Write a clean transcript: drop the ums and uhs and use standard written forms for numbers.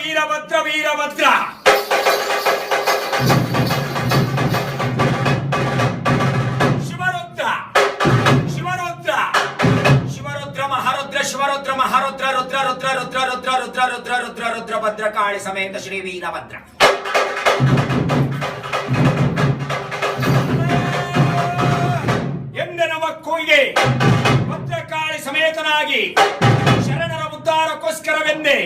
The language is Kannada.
ವೀರಭದ್ರ ವೀರಭದ್ರ ಶಿವರುದ್ರ ಶಿವರುದ್ರ ಶಿವರುದ್ರ ಮಹಾರುದ್ರ ಶಿವರುದ್ರ ಮಹಾರುದ್ರ ರುದ್ರ ರುದ್ರ ರುದ್ರ ರುದ್ರ ರುದ್ರ ರುದ್ರ ರುದ್ರ ರುದ್ರ ಭದ್ರಕಾಳಿ ಸಮೇತ ಶ್ರೀ ವೀರಭದ್ರ ಎಂದನವ ಕೊಯ್ಗೆ ಭದ್ರಕಾಳಿ ಸಮೇತನಾಗಿ ಶರಣರ ಉದ್ಧಾರಕ್ಕೋಸ್ಕರವೆಂದೇ